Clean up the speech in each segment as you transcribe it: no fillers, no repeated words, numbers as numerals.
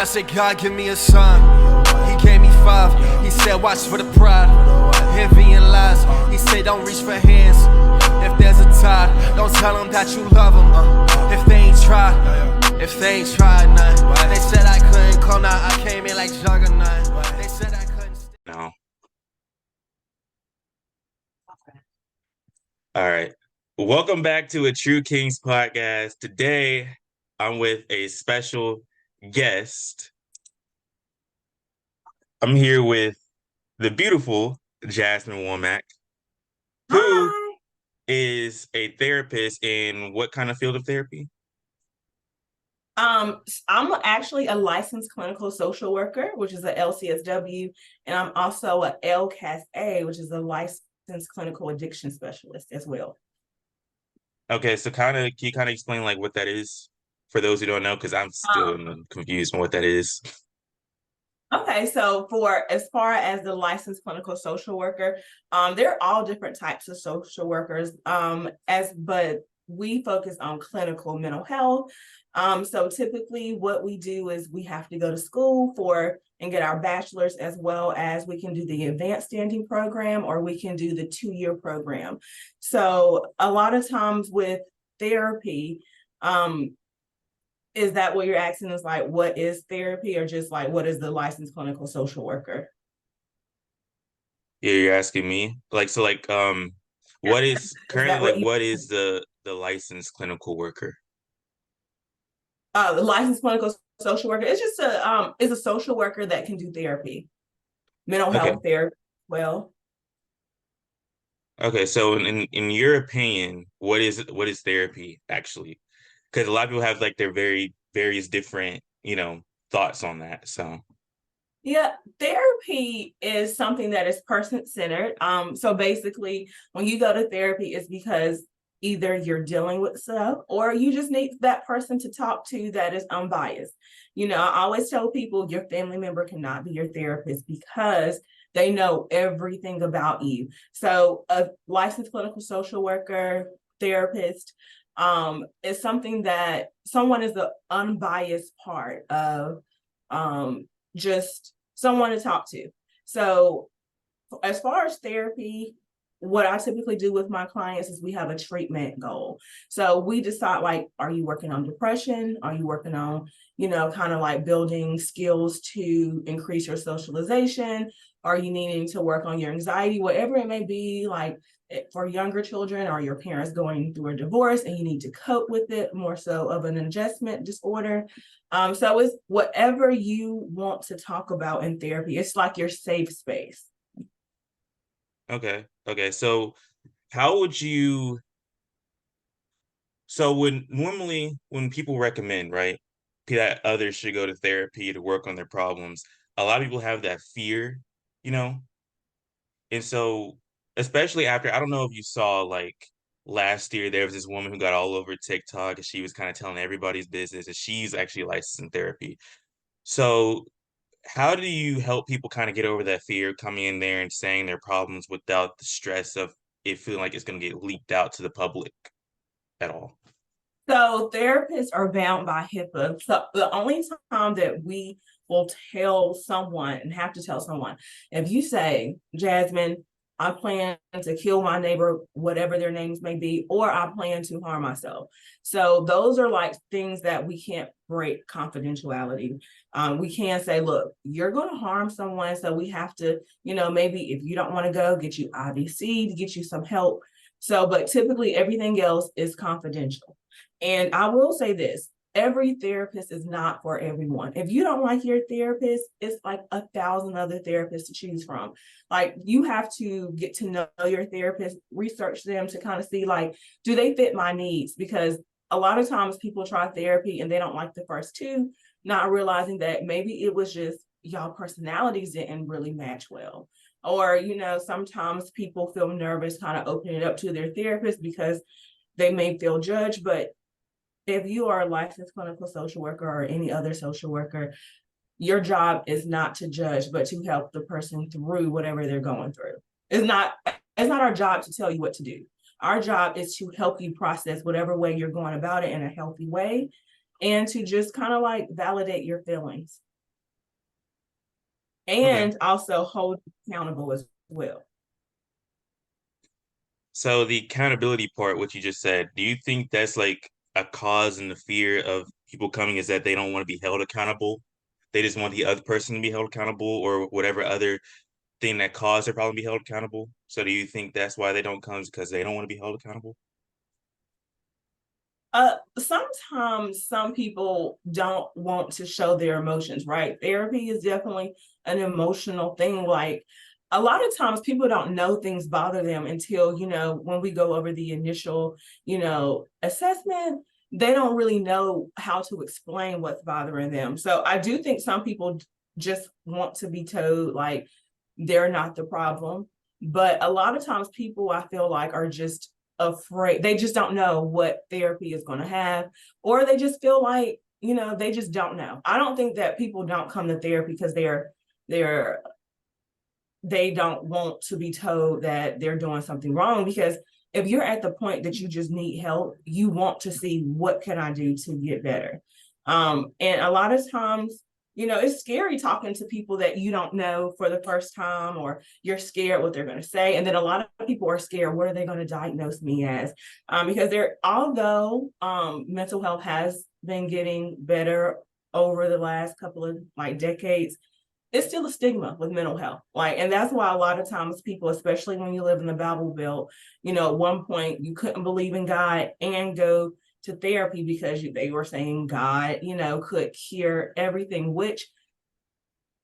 I said, God, give me a sign. He gave me 5. He said, watch for the pride. Envy and lies. He said, don't reach for hands. If there's a tide, don't tell them that you love them. If they ain't tried, nah. They said I couldn't come out. I came in like Juggernaut. They said I couldn't. No. All right. Welcome back to a True Kings podcast. Today, I'm with a special guest. I'm here with the beautiful Jazmine Womack, who is a therapist in what kind of field of therapy? I'm actually a licensed clinical social worker, which is a LCSW, and I'm also a LCAS-A, which is a licensed clinical addiction specialist as well. Okay, so can you explain like what that is for those who don't know? Because I'm still confused on what that is. Okay, so as far as the licensed clinical social worker, they're all different types of social workers, but we focus on clinical mental health. So typically what we do is we have to go to school and get our bachelor's, as well as we can do the advanced standing program, or we can do the 2-year program. So a lot of times with therapy, is that what you're asking, is like, what is therapy, or just like, what is the licensed clinical social worker? Yeah, you're asking me? What is currently, what is the licensed clinical worker? The licensed clinical social worker, it's just is a social worker that can do therapy, mental health therapy. Well, okay, so in your opinion, what is therapy actually? Because a lot of people have like their various different, thoughts on that. So yeah, therapy is something that is person-centered. So basically, when you go to therapy, it's because either you're dealing with stuff, or you just need that person to talk to that is unbiased. I always tell people your family member cannot be your therapist because they know everything about you. So a licensed clinical social worker, therapist, is something that someone is the unbiased part of, just someone to talk to. So as far as therapy, what I typically do with my clients is we have a treatment goal. So we decide, like, are you working on depression? Are you working on, kind of like building skills to increase your socialization? Are you needing to work on your anxiety? Whatever it may be, like for younger children, or your parents going through a divorce and you need to cope with it, more so of an adjustment disorder. So it's whatever you want to talk about in therapy. It's like your safe space. Okay. So when people recommend, right, that others should go to therapy to work on their problems, a lot of people have that fear, and so especially after, I don't know if you saw, like, last year there was this woman who got all over TikTok and she was kind of telling everybody's business, and she's actually licensed in therapy. So how do you help people kind of get over that fear coming in there and saying their problems without the stress of it feeling like it's going to get leaked out to the public at all? So therapists are bound by HIPAA. So the only time that we will tell someone and have to tell someone, if you say, Jazmine, I plan to kill my neighbor, whatever their names may be, or I plan to harm myself. So those are like things that we can't break confidentiality. We can't say, look, you're going to harm someone, so we have to, maybe if you don't want to go, get you IVC to get you some help. So, but typically everything else is confidential. And I will say this, every therapist is not for everyone. If you don't like your therapist, it's like 1,000 other therapists to choose from. Like, you have to get to know your therapist, research them to kind of see, like, do they fit my needs? Because a lot of times people try therapy and they don't like the first 2, not realizing that maybe it was just y'all personalities didn't really match well. Or, sometimes people feel nervous kind of opening it up to their therapist because they may feel judged. But if you are a licensed clinical social worker or any other social worker, your job is not to judge, but to help the person through whatever they're going through. It's not our job to tell you what to do. Our job is to help you process whatever way you're going about it in a healthy way, and to just kind of like validate your feelings. and also hold accountable as well. So the accountability part, what you just said, do you think that's like a cause and the fear of people coming is that they don't want to be held accountable? They just want the other person to be held accountable or whatever other thing that caused their problem to be held accountable. So do you think that's why they don't come because they don't want to be held accountable? Sometimes some people don't want to show their emotions, right? Therapy is definitely an emotional thing. Like a lot of times people don't know things bother them until, when we go over the initial, assessment, they don't really know how to explain what's bothering them. So I do think some people just want to be told like they're not the problem. But a lot of times people I feel like are just afraid. They just don't know what therapy is going to have, or they just feel like, they just don't know. I don't think that people don't come to therapy because they don't want to be told that they're doing something wrong, because if you're at the point that you just need help, you want to see what can I do to get better. And a lot of times, it's scary talking to people that you don't know for the first time, or you're scared what they're going to say. And then a lot of people are scared, what are they going to diagnose me as? Because although mental health has been getting better over the last couple of decades, it's still a stigma with mental health. And that's why a lot of times people, especially when you live in the Bible Belt, at one point you couldn't believe in God and go to therapy because they were saying God, could cure everything, which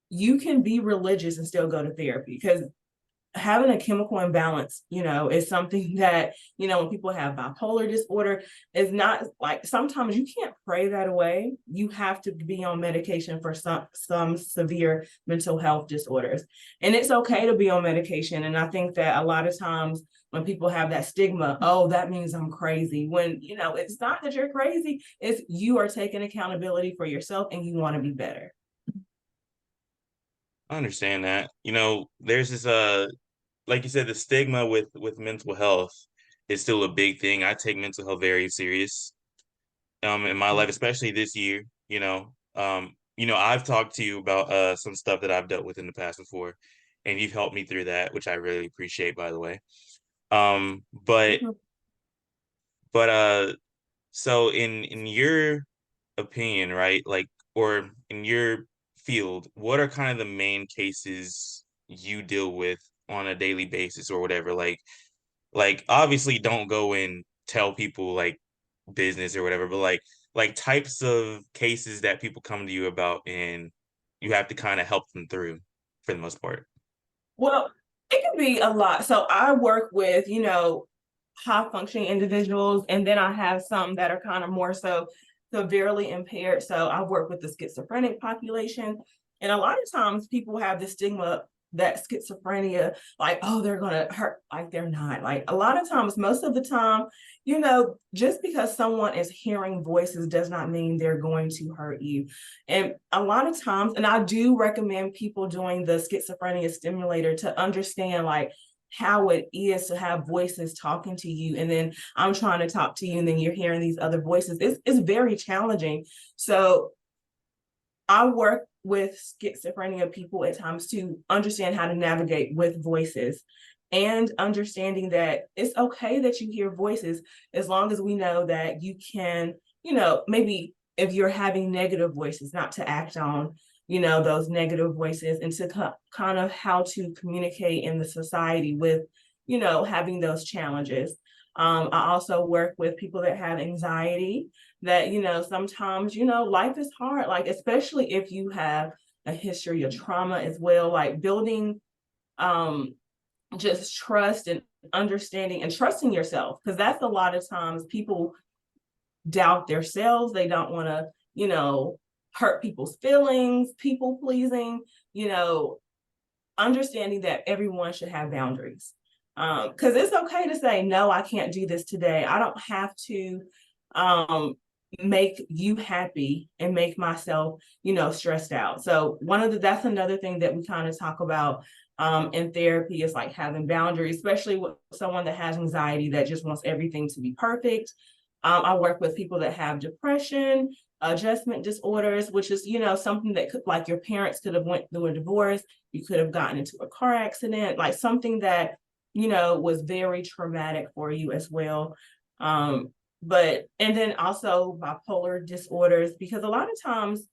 you can be religious and still go to therapy, because having a chemical imbalance, is something that, when people have bipolar disorder, is not like, sometimes you can't pray that away. You have to be on medication for some severe mental health disorders. And it's okay to be on medication. And I think that a lot of times when people have that stigma, oh, that means I'm crazy. When, it's not that you're crazy, it's you are taking accountability for yourself and you want to be better. I understand that. There's this like you said, the stigma with mental health is still a big thing. I take mental health very serious in my life, especially this year. I've talked to you about some stuff that I've dealt with in the past before, and you've helped me through that, which I really appreciate, by the way. But so in your opinion, right, like, or in your field, what are kind of the main cases you deal with on a daily basis or whatever? Like obviously don't go and tell people like business or whatever, but like types of cases that people come to you about and you have to kind of help them through for the most part. Well, it can be a lot. So I work with, high functioning individuals, and then I have some that are kind of more so severely impaired. So I work with the schizophrenic population. And a lot of times people have the stigma that schizophrenia, like, oh, they're going to hurt. Like, they're not. Like, a lot of times, most of the time, just because someone is hearing voices does not mean they're going to hurt you. And a lot of times, and I do recommend people doing the schizophrenia stimulator to understand like how it is to have voices talking to you, and then I'm trying to talk to you and then you're hearing these other voices. It's very challenging. So I work with schizophrenia people at times to understand how to navigate with voices, and understanding that it's okay that you hear voices, as long as we know that you can, maybe if you're having negative voices, not to act on, those negative voices, and to kind of how to communicate in the society with, having those challenges. I also work with people that have anxiety, that, sometimes, life is hard, like, especially if you have a history of trauma as well, like building just trust and understanding and trusting yourself. Because that's a lot of times people doubt themselves. They don't want to, hurt people's feelings, people pleasing, understanding that everyone should have boundaries. Because it's okay to say, no, I can't do this today. I don't have to make you happy and make myself, stressed out. So that's another thing that we kind of talk about in therapy, is like having boundaries, especially with someone that has anxiety that just wants everything to be perfect. I work with people that have depression, adjustment disorders, which is, something that could, like, your parents could have went through a divorce, you could have gotten into a car accident, like something that, was very traumatic for you as well. And then also bipolar disorders, because a lot of times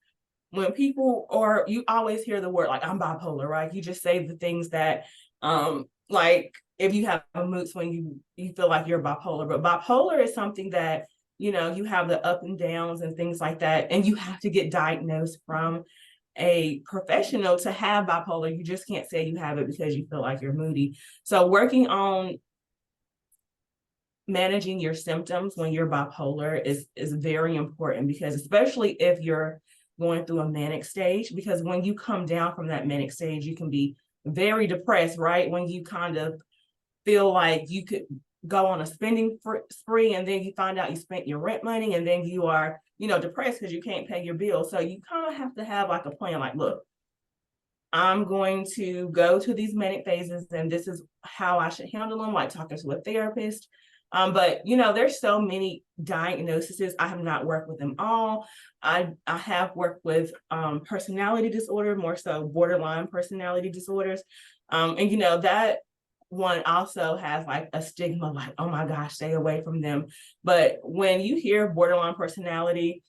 when people, or you always hear the word like, I'm bipolar, right? You just say the things that, like, if you have a mood swing, you feel like you're bipolar. But bipolar is something that, you have the up and downs and things like that, and you have to get diagnosed from a professional to have bipolar. You just can't say you have it because you feel like you're moody. So working on managing your symptoms when you're bipolar is very important, because especially if you're going through a manic stage, because when you come down from that manic stage, you can be very depressed, right? When you kind of feel like you could go on a spending spree, and then you find out you spent your rent money, and then you are, depressed because you can't pay your bill. So you kind of have to have like a plan, like, look, I'm going to go to these manic phases, and this is how I should handle them, like talking to a therapist. But there's so many diagnoses. I have not worked with them all. I have worked with personality disorder, more so borderline personality disorders. And that one also has like a stigma, like, oh my gosh, stay away from them. But when you hear borderline personality,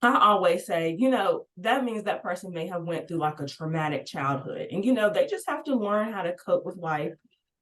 I always say, that means that person may have went through like a traumatic childhood, and, they just have to learn how to cope with life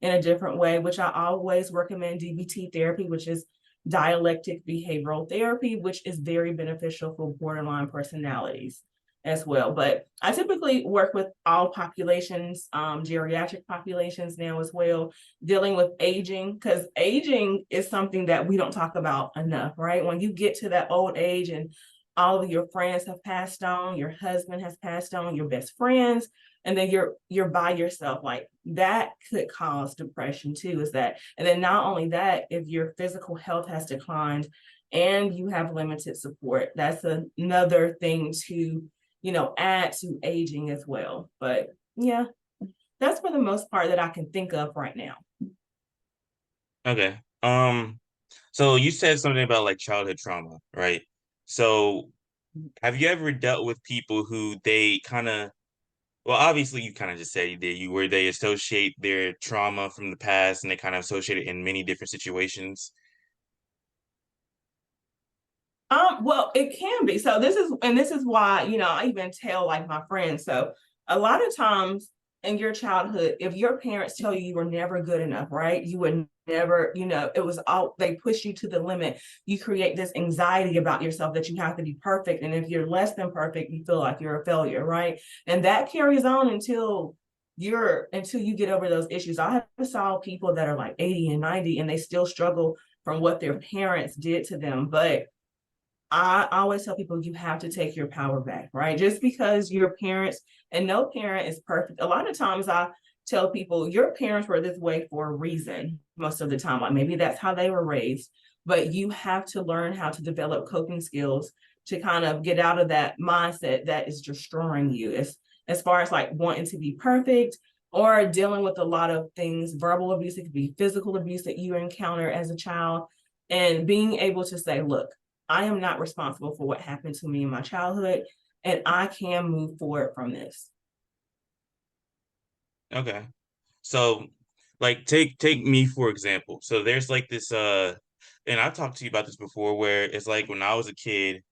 in a different way, which I always recommend DBT therapy, which is dialectic behavioral therapy, which is very beneficial for borderline personalities as well. But I typically work with all populations, geriatric populations now as well, dealing with aging, because aging is something that we don't talk about enough, right? When you get to that old age and all of your friends have passed on, your husband has passed on, your best friends, and then you're by yourself, like, that could cause depression too, is that. And then not only that, if your physical health has declined and you have limited support, that's another thing to, add to aging as well. But yeah, that's for the most part that I can think of right now. Okay. So you said something about like childhood trauma, right? So have you ever dealt with people who they kind of, well, obviously you kind of just said you did, where they associate their trauma from the past and they kind of associate it in many different situations? Well, it can be. So this is why, I even tell like my friends. So a lot of times in your childhood, if your parents tell you you were never good enough, right? You would never, it was all, they push you to the limit. You create this anxiety about yourself that you have to be perfect. And if you're less than perfect, you feel like you're a failure, right? And that carries on until you get over those issues. I have saw people that are like 80 and 90 and they still struggle from what their parents did to them. But I always tell people you have to take your power back, right? Just because your parents, and no parent is perfect. A lot of times I tell people your parents were this way for a reason, most of the time. Like, maybe that's how they were raised, but you have to learn how to develop coping skills to kind of get out of that mindset that is destroying you. As far as like wanting to be perfect or dealing with a lot of things, verbal abuse, it could be physical abuse that you encounter as a child, and being able to say, look, I am not responsible for what happened to me in my childhood, and I can move forward from this. Okay. So like take me for example. So there's like this and I've talked to you about this before, where it's like when I was a kid,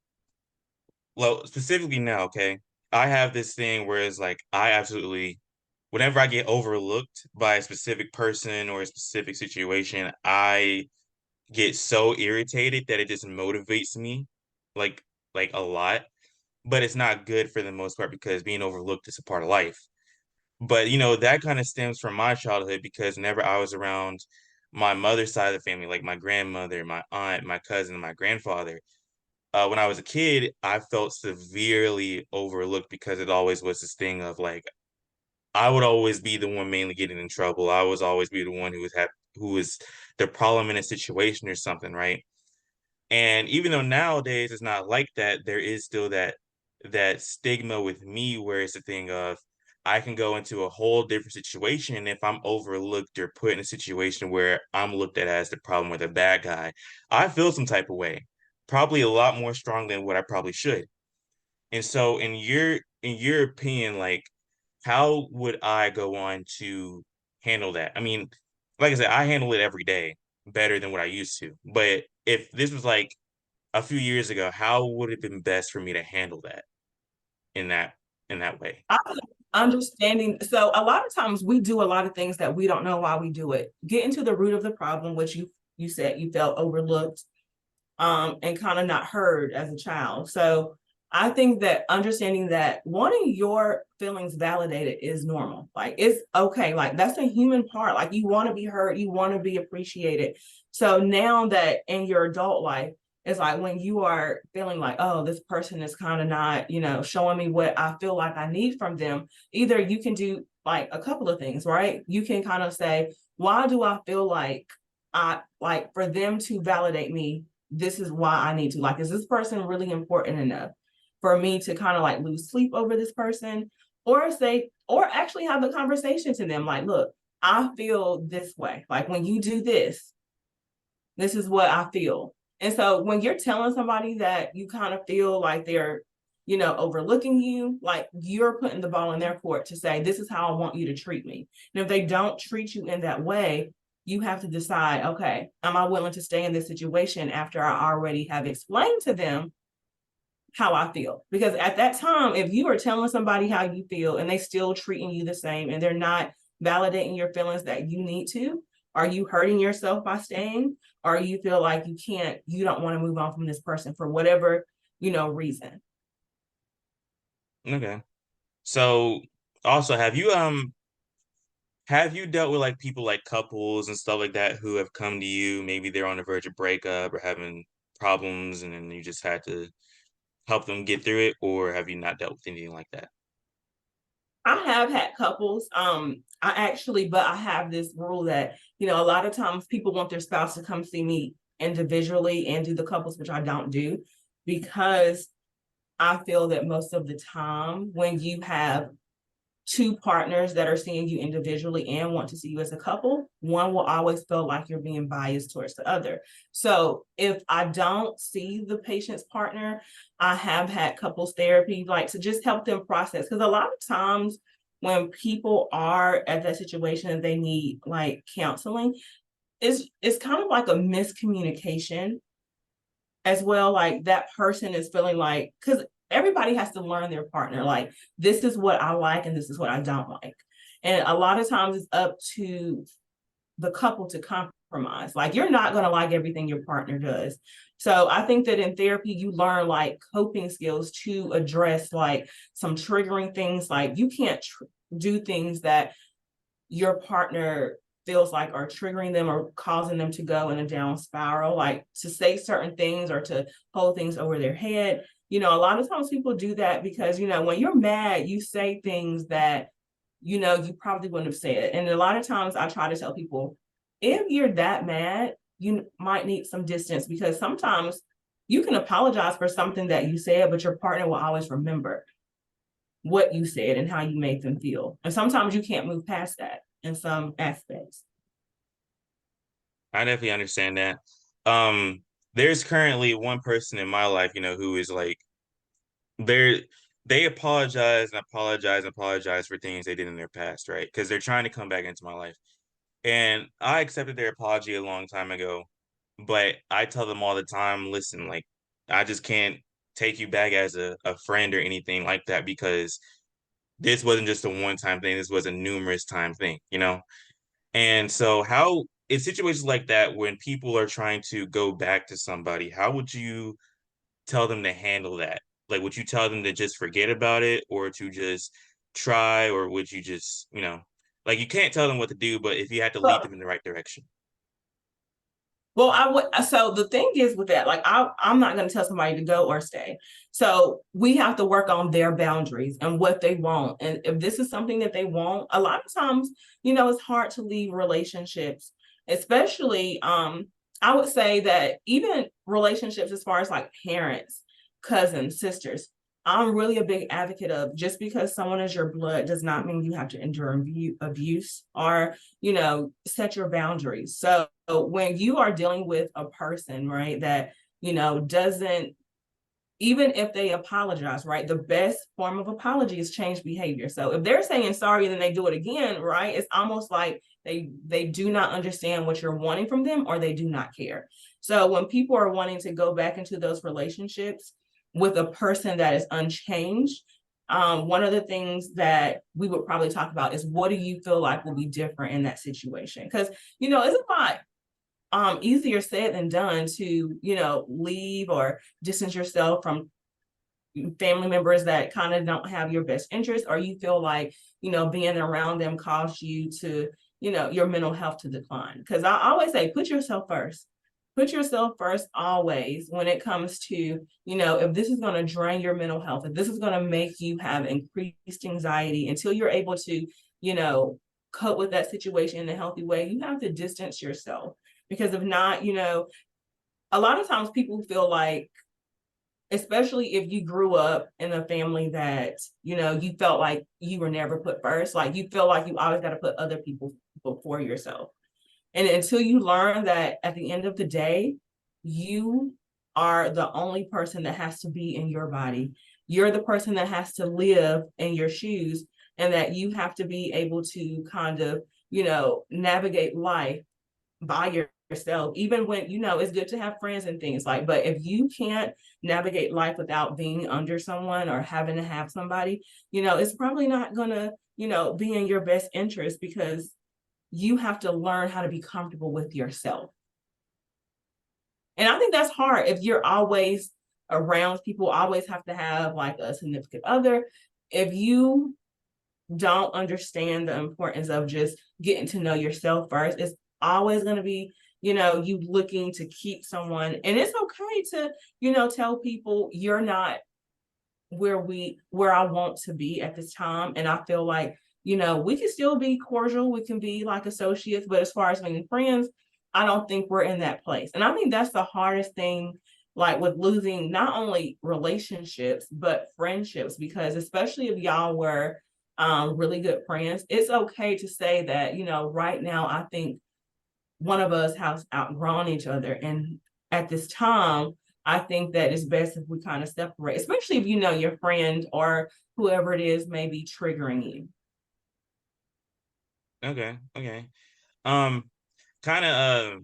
well, specifically now, okay, I have this thing where it's like I absolutely, whenever I get overlooked by a specific person or a specific situation, I get so irritated that it just motivates me like a lot. But it's not good for the most part because being overlooked is a part of life. But that kind of stems from my childhood, because whenever I was around my mother's side of the family, like my grandmother, my aunt, my cousin, my grandfather, when I was a kid, I felt severely overlooked because it always was this thing of like I would always be the one mainly getting in trouble. I was always be the one who was the problem in a situation or something, right? And even though nowadays it's not like that, there is still that stigma with me where it's a thing of I can go into a whole different situation. And if I'm overlooked or put in a situation where I'm looked at as the problem or the bad guy, I feel some type of way, probably a lot more strong than what I probably should. And so in your opinion, like how would I go on to handle that? I mean, like I said, I handle it every day better than what I used to. But if this was like a few years ago, how would it have been best for me to handle that in that in that way? I understanding. So a lot of times we do a lot of things that we don't know why we do it. Get into the root of the problem, which you said you felt overlooked, and kind of not heard as a child. So I think that understanding that wanting your feelings validated is normal. Like it's okay. Like that's a human part. Like you want to be heard, you want to be appreciated. So now that in your adult life, it's like when you are feeling like, oh, this person is kind of not, showing me what I feel like I need from them. Either you can do like a couple of things, right? You can kind of say, why do I feel like I like for them to validate me? This is why I need to, like, is this person really important enough for me to kind of like lose sleep over this person? Or say, or actually have a conversation to them like, look, I feel this way. Like when you do this, this is what I feel. And so when you're telling somebody that you kind of feel like they're, overlooking you, like you're putting the ball in their court to say, this is how I want you to treat me. And if they don't treat you in that way, you have to decide, okay, am I willing to stay in this situation after I already have explained to them how I feel? Because at that time, if you are telling somebody how you feel and they still treating you the same and they're not validating your feelings that you need to, are you hurting yourself by staying? Or you feel like you don't want to move on from this person for whatever, reason? Okay. So also have you dealt with like people like couples and stuff like that who have come to you, maybe they're on the verge of breakup or having problems and then you just had to help them get through it, or have you not dealt with anything like that? I have had couples. But I have this rule that, a lot of times people want their spouse to come see me individually and do the couples, which I don't do, because I feel that most of the time when you have two partners that are seeing you individually and want to see you as a couple, one will always feel like you're being biased towards the other. So if I don't see the patient's partner, I have had couples therapy, like to just help them process. Because a lot of times when people are at that situation and they need like counseling, it's kind of like a miscommunication as well. Like that person is feeling like, because everybody has to learn their partner. Like, this is what I like and this is what I don't like. And a lot of times it's up to the couple to compromise. Like, you're not going to like everything your partner does. So I think that in therapy, you learn like coping skills to address like some triggering things. Like, you can't do things that your partner feels like are triggering them or causing them to go in a down spiral, like to say certain things or to hold things over their head. A lot of times people do that because, when you're mad, you say things that, you probably wouldn't have said. And a lot of times I try to tell people, if you're that mad, you might need some distance, because sometimes you can apologize for something that you said, but your partner will always remember what you said and how you made them feel. And sometimes you can't move past that in some aspects. I definitely understand that. Um, there's currently one person in my life, who is like they're they apologize and apologize and apologize for things they did in their past, right? Because they're trying to come back into my life. And I accepted their apology a long time ago, but I tell them all the time, listen, like I just can't take you back as a friend or anything like that because this wasn't just a one-time thing, this was a numerous time thing. And so how in situations like that, when people are trying to go back to somebody, how would you tell them to handle that? Like, would you tell them to just forget about it or to just try, or would you just, like you can't tell them what to do, but if you had to lead them in the right direction? Well, I would. So the thing is with that, like I'm not going to tell somebody to go or stay. So we have to work on their boundaries and what they want. And if this is something that they want, a lot of times, it's hard to leave relationships, especially. I would say that even relationships as far as like parents, cousins, sisters, I'm really a big advocate of, just because someone is your blood does not mean you have to endure abuse or, set your boundaries. So when you are dealing with a person, right, that, doesn't, even if they apologize, right, the best form of apology is change behavior. So if they're saying sorry, then they do it again, right, it's almost like they do not understand what you're wanting from them, or they do not care. So when people are wanting to go back into those relationships with a person that is unchanged, one of the things that we would probably talk about is, what do you feel like will be different in that situation? Because, it's a lot easier said than done to, leave or distance yourself from family members that kind of don't have your best interest, or you feel like, being around them caused you to, your mental health to decline. Because I always say, put yourself first. Put yourself first always when it comes to, if this is going to drain your mental health, if this is going to make you have increased anxiety until you're able to, cope with that situation in a healthy way, you have to distance yourself. Because if not, a lot of times people feel like, especially if you grew up in a family that, you felt like you were never put first, like you feel like you always got to put other people before yourself. And until you learn that at the end of the day, you are the only person that has to be in your body. You're the person that has to live in your shoes, and that you have to be able to kind of, navigate life by yourself, even when, it's good to have friends and things like, but if you can't navigate life without being under someone or having to have somebody, it's probably not gonna, be in your best interest, because you have to learn how to be comfortable with yourself. And I think that's hard if you're always around people, always have to have like a significant other. If you don't understand the importance of just getting to know yourself first, it's always going to be, you looking to keep someone. And it's okay to, tell people you're not where I want to be at this time. And I feel like, we can still be cordial, we can be like associates, but as far as being friends, I don't think we're in that place. And I think that's the hardest thing, like with losing not only relationships, but friendships, because especially if y'all were really good friends, it's okay to say that, right now, I think one of us has outgrown each other. And at this time, I think that it's best if we kind of separate, especially if your friend or whoever it is may be triggering you. Okay. Um, kind of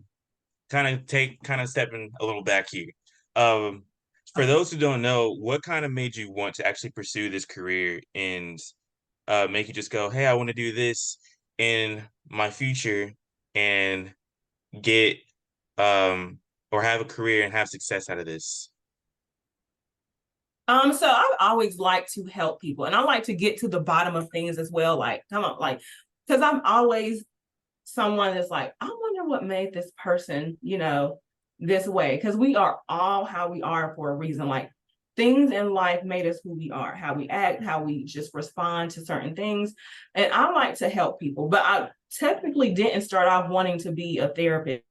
stepping a little back here. For those who don't know, what kind of made you want to actually pursue this career and make you just go, hey, I want to do this in my future and get or have a career and have success out of this? So I've always liked to help people, and I like to get to the bottom of things as well. Like, come on, like, because I'm always someone that's like, I wonder what made this person, this way. Because we are all how we are for a reason. Like, things in life made us who we are, how we act, how we just respond to certain things. And I like to help people, but I technically didn't start off wanting to be a therapist.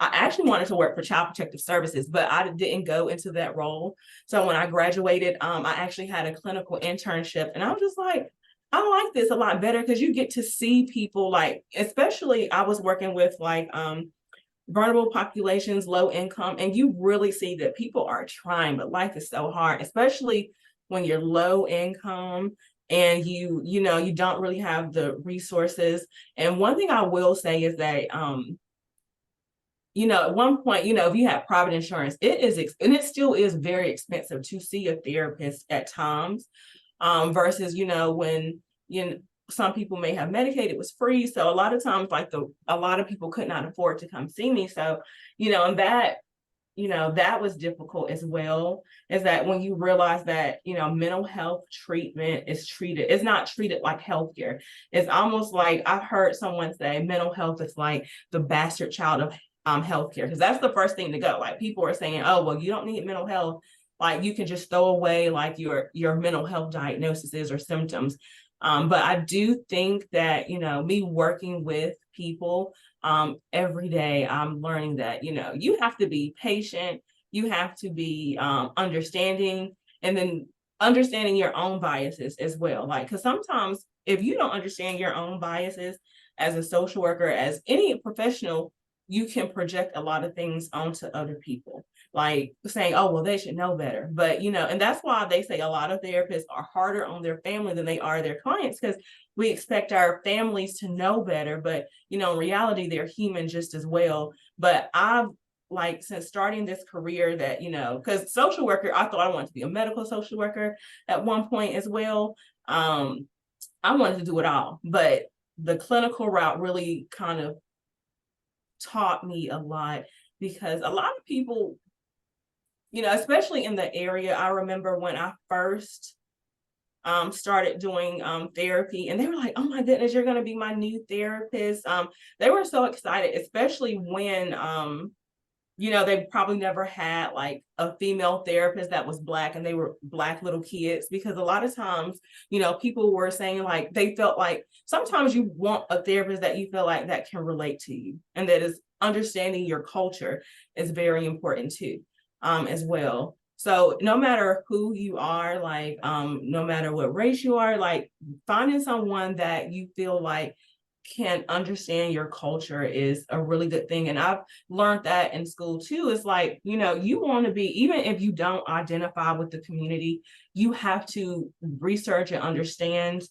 I actually wanted to work for Child Protective Services, but I didn't go into that role. So when I graduated, I actually had a clinical internship, and I was just like, I like this a lot better, because you get to see people, like, especially I was working with like vulnerable populations, low income, and you really see that people are trying, but life is so hard, especially when you're low income and you don't really have the resources. And one thing I will say is that at one point, if you have private insurance, and it still is very expensive to see a therapist at times, versus, when, some people may have Medicaid, it was free. So a lot of times, like a lot of people could not afford to come see me. So, and that was difficult as well, is that when you realize that, mental health treatment it's not treated like healthcare. It's almost like, I've heard someone say mental health is like the bastard child of healthcare, because that's the first thing to go. Like, people are saying, oh, well, you don't need mental health. Like, you can just throw away like your mental health diagnoses or symptoms. But I do think that, me working with people every day, I'm learning that, you have to be patient, you have to be understanding. And then understanding your own biases as well. Like, because sometimes if you don't understand your own biases as a social worker, as any professional, you can project a lot of things onto other people, like saying, oh, well, they should know better. But, and that's why they say a lot of therapists are harder on their family than they are their clients, because we expect our families to know better. But, in reality, they're human just as well. But I've, like, since starting this career, that, because social worker, I thought I wanted to be a medical social worker at one point as well. I wanted to do it all, but the clinical route really kind of taught me a lot, because a lot of people, especially in the area, I remember when I first started doing therapy, and they were like, oh my goodness, you're going to be my new therapist. They were so excited, especially when they probably never had like a female therapist that was Black, and they were Black little kids, because a lot of times, people were saying, like, they felt like sometimes you want a therapist that you feel like that can relate to you, and that is understanding your culture is very important too, as well. So no matter who you are, like, no matter what race you are, like, finding someone that you feel like can understand your culture is a really good thing. And I've learned that in school too. It's like, you want to be, even if you don't identify with the community, you have to research and understand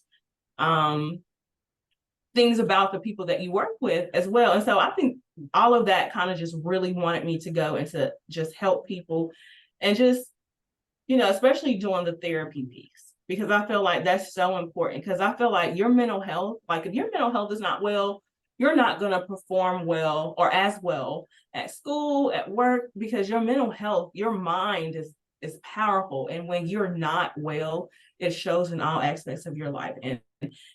things about the people that you work with as well. And so I think all of that kind of just really wanted me to go into just help people, and just, especially doing the therapy piece, because I feel like that's so important. Because I feel like your mental health, like, if your mental health is not well, you're not going to perform well or as well at school, at work, because your mental health, your mind is powerful. And when you're not well, it shows in all aspects of your life. And,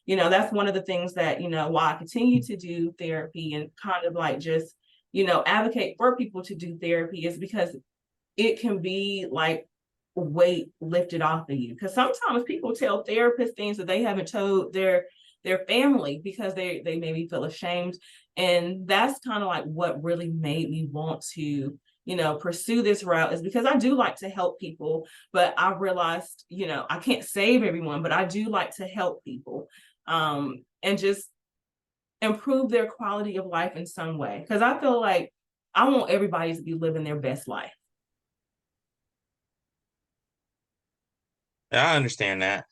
that's one of the things that, why I continue to do therapy, and kind of like just, advocate for people to do therapy, is because it can be like weight lifted off of you. Because sometimes people tell therapists things that they haven't told their family, because they maybe feel ashamed. And that's kind of like what really made me want to, pursue this route, is because I do like to help people, but I realized, I can't save everyone, but I do like to help people, and just improve their quality of life in some way. Because I feel like I want everybody to be living their best life. I understand that.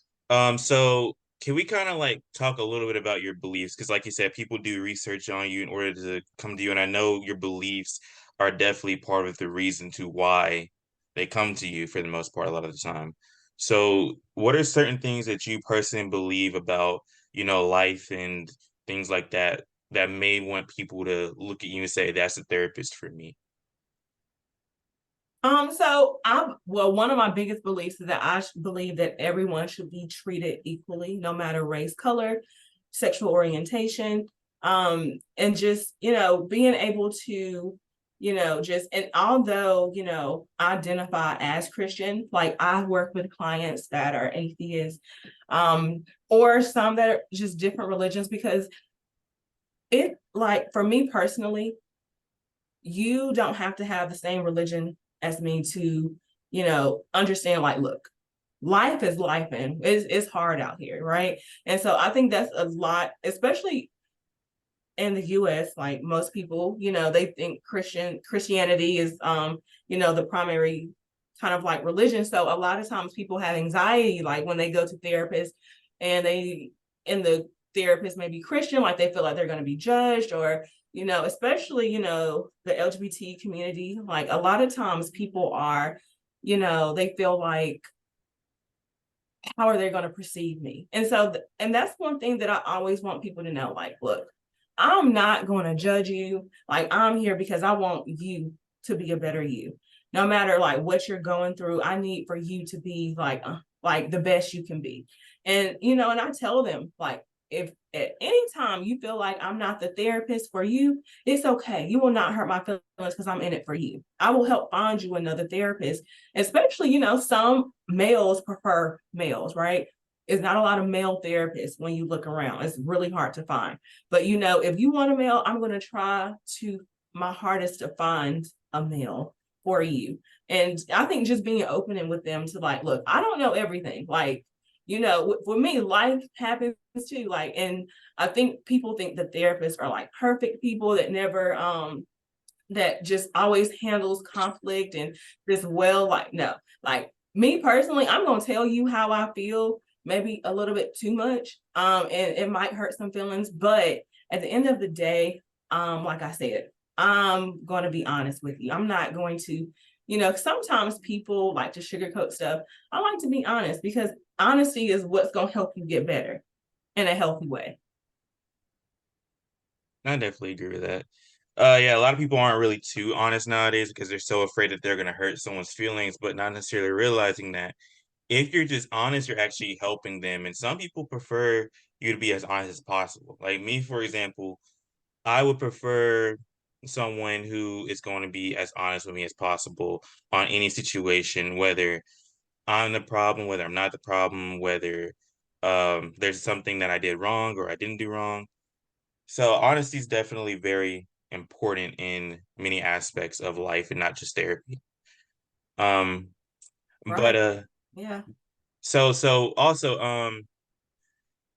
So can we kind of like talk a little bit about your beliefs? Because like you said, people do research on you in order to come to you, and I know your beliefs are definitely part of the reason to why they come to you for the most part a lot of the time. So what are certain things that you personally believe about, life and things like that that may want people to look at you and say, that's a therapist for me? So one of my biggest beliefs is that I believe that everyone should be treated equally, no matter race, color, sexual orientation, and just, being able to, just, and although, identify as Christian, like, I work with clients that are atheists, or some that are just different religions, because like, for me personally, you don't have to have the same religion as me to, understand, like, look, life is life, and it's hard out here, right? And so I think that's a lot, especially in the US. Like, most people, they think Christianity is, the primary kind of like religion. So a lot of times people have anxiety, like, when they go to therapists, and the therapist may be Christian, like, they feel like they're going to be judged, or, especially, the LGBT community, like, a lot of times people are, they feel like, how are they going to perceive me? And so, and that's one thing that I always want people to know, like, look, I'm not going to judge you. Like, I'm here because I want you to be a better you. No matter like what you're going through, I need for you to be like the best you can be. And, and I tell them, like, if at any time you feel like I'm not the therapist for you, it's okay. You will not hurt my feelings, because I'm in it for you. I will help find you another therapist, especially, some males prefer males, right? It's not a lot of male therapists when you look around. It's really hard to find. But, if you want a male, I'm going to try to my hardest to find a male for you. And I think just being open and with them to like, look, I don't know everything. Like, you know, for me, life happens too. Like, and I think people think that therapists are like perfect people that never, that just always handles conflict and this well, like, no, like me personally, I'm going to tell you how I feel, maybe a little bit too much. And it might hurt some feelings, but at the end of the day, like I said, I'm going to be honest with you. I'm not going to, you know, sometimes people like to sugarcoat stuff. I like to be honest because honesty is what's going to help you get better in a healthy way. I definitely agree with that. Yeah, a lot of people aren't really too honest nowadays because they're so afraid that they're gonna hurt someone's feelings, but not necessarily realizing that if you're just honest, you're actually helping them. And some people prefer you to be as honest as possible. Like me, for example, I would prefer someone who is going to be as honest with me as possible on any situation, whether I'm the problem, whether I'm not the problem, whether there's something that I did wrong or I didn't do wrong. So honesty is definitely very important in many aspects of life and not just therapy. Um, but Right. Yeah. so also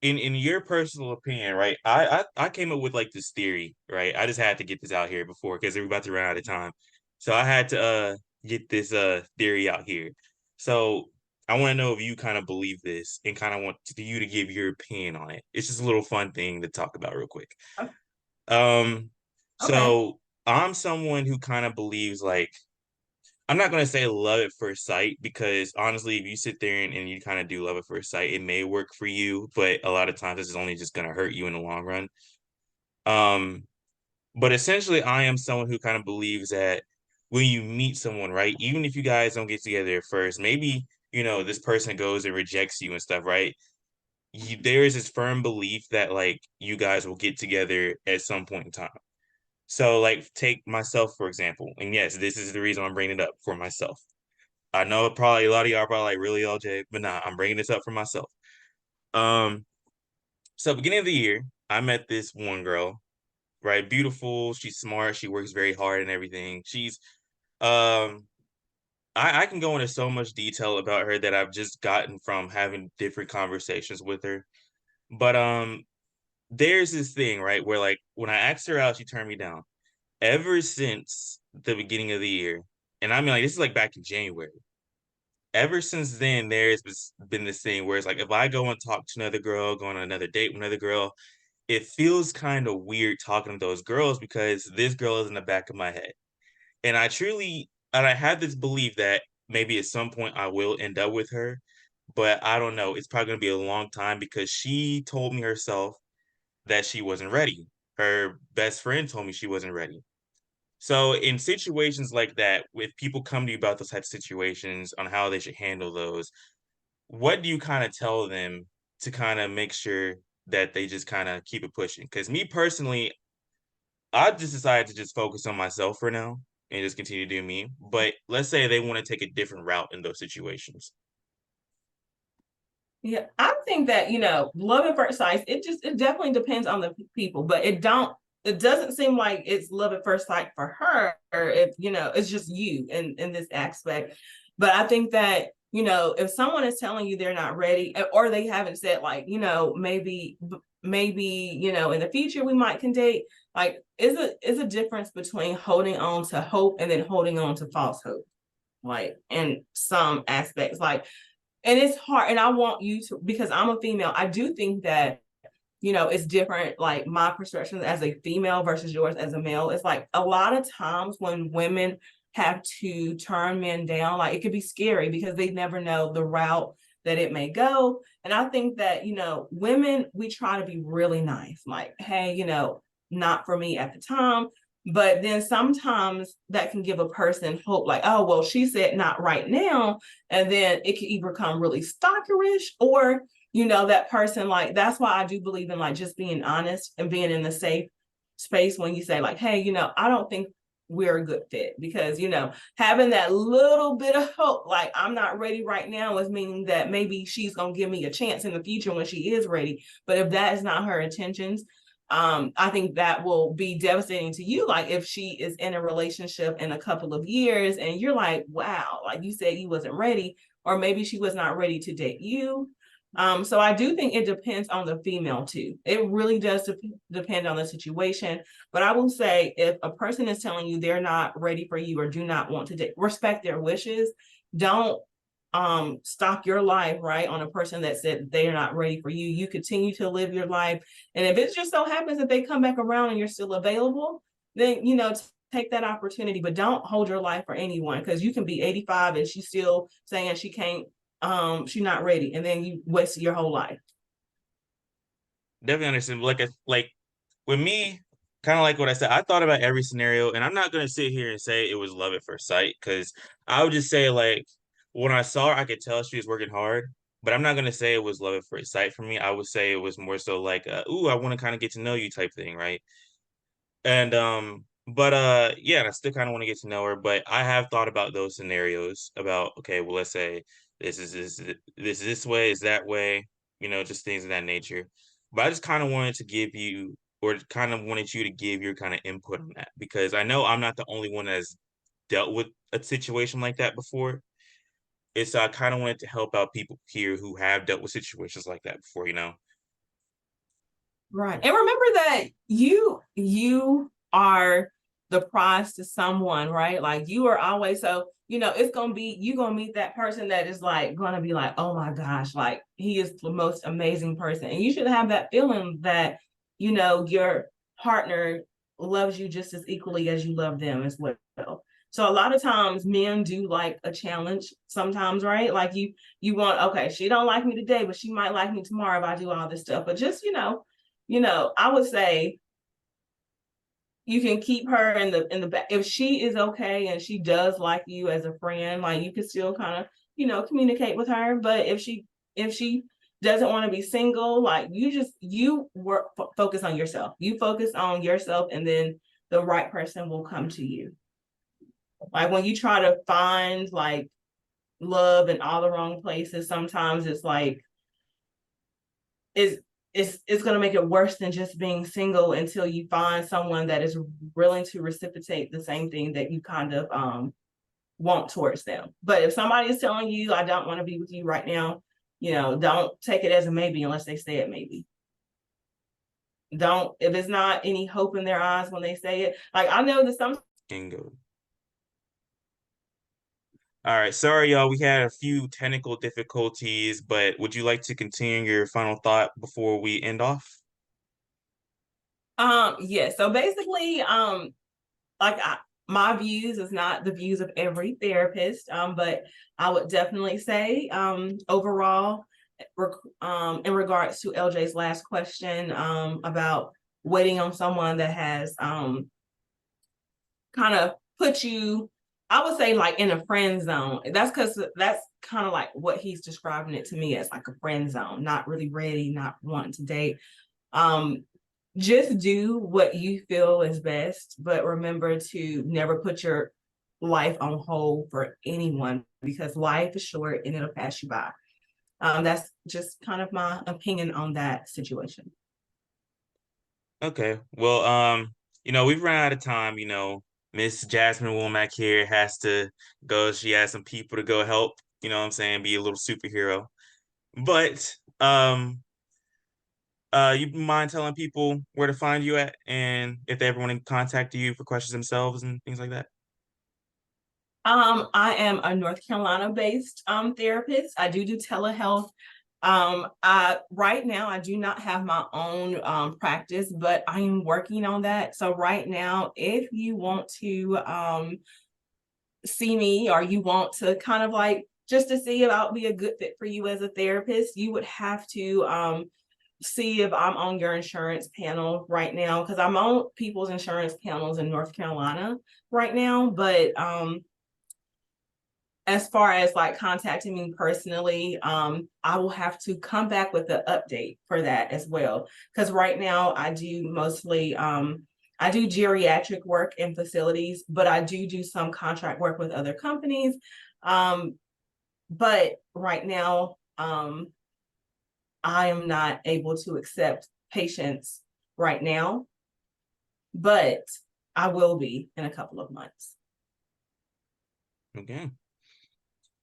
in your personal opinion, right? I came up with like this theory, right? I just had to get this out here before because we're about to run out of time. So I had to get this theory out here. So I want to know if you kind of believe this and kind of want you to give your opinion on it. It's just a little fun thing to talk about real quick. o- Um, Okay. so I'm someone who kind of believes like I'm not gonna say love at first sight because honestly, if you sit there and you kind of do love at first sight, it may work for you, but a lot of times this is only just gonna hurt you in the long run. Um, but essentially, I am someone who kind of believes that when you meet someone, right, even if you guys don't get together at first, maybe you know this person goes and rejects you and stuff, right? There is this firm belief that like you guys will get together at some point in time. So, like, take myself for example, and yes, this is the reason I'm bringing it up for myself. I know probably a lot of y'all are probably like, really, LJ? But nah, I'm bringing this up for myself. Um, so beginning of the year, I met this one girl, right? Beautiful, she's smart, she works very hard and everything. She's um I can go into so much detail about her that I've just gotten from having different conversations with her. But there's this thing, right, where like when I asked her out, she turned me down. Ever since the beginning of the year, and I mean like this is like back in January. Ever since then, there's been this thing where it's like if I go and talk to another girl, go on another date with another girl, it feels kind of weird talking to those girls because this girl is in the back of my head. And I have this belief that maybe at some point I will end up with her, but I don't know. It's probably going to be a long time because she told me herself that she wasn't ready. Her best friend told me she wasn't ready. So in situations like that, if people come to you about those types of situations on how they should handle those, what do you kind of tell them to kind of make sure that they just kind of keep it pushing? Because me personally, I just decided to just focus on myself for now and just continue to do me. But let's say they want to take a different route in those situations. Yeah, I think that, you know, love at first sight, it definitely depends on the people, but it doesn't seem like it's love at first sight for her, or if, you know, it's just you in this aspect. But I think that, you know, if someone is telling you they're not ready, or they haven't said like, you know, maybe, you know, in the future we might can date, like is a difference between holding on to hope and then holding on to false hope, like in some aspects. Like, and it's hard, and I want you to, because I'm a female, I do think that, you know, it's different, like my perception as a female versus yours as a male. It's like a lot of times when women have to turn men down, like it could be scary because they never know the route that it may go. And I think that, you know, women, we try to be really nice, like, hey, you know, not for me at the time. But then sometimes that can give a person hope, like, oh, well, she said not right now. And then it can either become really stalkerish, or, you know, that person, like, that's why I do believe in like just being honest and being in the safe space when you say, like, hey, you know, I don't think we're a good fit, because, you know, having that little bit of hope, like I'm not ready right now, is meaning that maybe she's gonna give me a chance in the future when she is ready. But if that is not her intentions, I think that will be devastating to you. Like if she is in a relationship in a couple of years and you're like, wow, like you said, you wasn't ready, or maybe she was not ready to date you. So I do think it depends on the female too. It really does depend on the situation. But I will say, if a person is telling you they're not ready for you or do not want to date, respect their wishes. Don't stock your life right on a person that said they're not ready for you. You continue to live your life, and if it just so happens that they come back around and you're still available, then take that opportunity. But don't hold your life for anyone, because you can be 85 and she's still saying she can't, she's not ready, and then you waste your whole life. Definitely understand. Like with me, kind of like what I said, I thought about every scenario, and I'm not gonna sit here and say it was love at first sight, because I would just say, like, when I saw her, I could tell she was working hard, but I'm not gonna say it was love at first sight for me. I would say it was more so like, ooh, I want to kind of get to know you type thing, right? And but yeah, and I still kind of want to get to know her, but I have thought about those scenarios about, okay, well, let's say this way, is that way, just things of that nature. But I just kind of wanted to give you, or kind of wanted you to give your kind of input on that, because I know I'm not the only one that's dealt with a situation like that before. It's I kind of wanted to help out people here who have dealt with situations like that before. Right. And remember that you are the prize to someone, right? Like you are always, so it's gonna be, you're gonna meet that person that is like gonna be like, oh my gosh, like he is the most amazing person. And you should have that feeling that your partner loves you just as equally as you love them as well. So a lot of times men do like a challenge sometimes, right? Like you want, okay, she don't like me today, but she might like me tomorrow if I do all this stuff. But just I would say you can keep her in the back. If she is okay and she does like you as a friend, like you can still kind of, communicate with her. But if she doesn't want to be single, like you work focus on yourself. You focus on yourself, and then the right person will come to you. Like when you try to find like love in all the wrong places, sometimes it's like it's going to make it worse than just being single, until you find someone that is willing to reciprocate the same thing that you kind of want towards them. But if somebody is telling you, I don't want to be with you right now, don't take it as a maybe unless they say it maybe. Don't, if it's not any hope in their eyes when they say it. Like I know that some Bingo. All right, sorry, y'all. We had a few technical difficulties, but would you like to continue your final thought before we end off? yeah. So basically, my views is not the views of every therapist, but I would definitely say overall, in regards to LJ's last question about waiting on someone that has kind of put you, I would say, like in a friend zone. That's because that's kind of like what he's describing it to me as, like a friend zone, not really ready, not wanting to date. Just do what you feel is best, but remember to never put your life on hold for anyone, because life is short and it'll pass you by. That's just kind of my opinion on that situation. Okay. Well, we've run out of time. Miss Jazmine Womack here has to go. She has some people to go help, what I'm saying, be a little superhero. But you mind telling people where to find you at, and if they ever want to contact you for questions themselves and things like that? I am a North Carolina based therapist. I do telehealth. Right now I do not have my own practice, but I am working on that. So right now, if you want to see me, or you want to kind of like just to see if I'll be a good fit for you as a therapist, you would have to see if I'm on your insurance panel right now, because I'm on people's insurance panels in North Carolina right now. But as far as like contacting me personally, I will have to come back with an update for that as well. Because right now I do mostly, I do geriatric work in facilities, but I do some contract work with other companies. But right now, I am not able to accept patients right now, but I will be in a couple of months. Okay.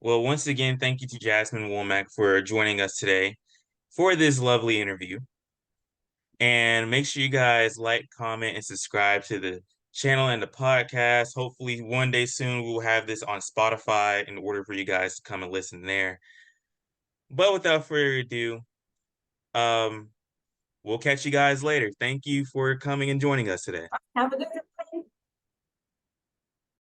Well, once again, thank you to Jazmine Womack for joining us today for this lovely interview. And make sure you guys like, comment, and subscribe to the channel and the podcast. Hopefully, one day soon we'll have this on Spotify in order for you guys to come and listen there. But without further ado, we'll catch you guys later. Thank you for coming and joining us today. Have a good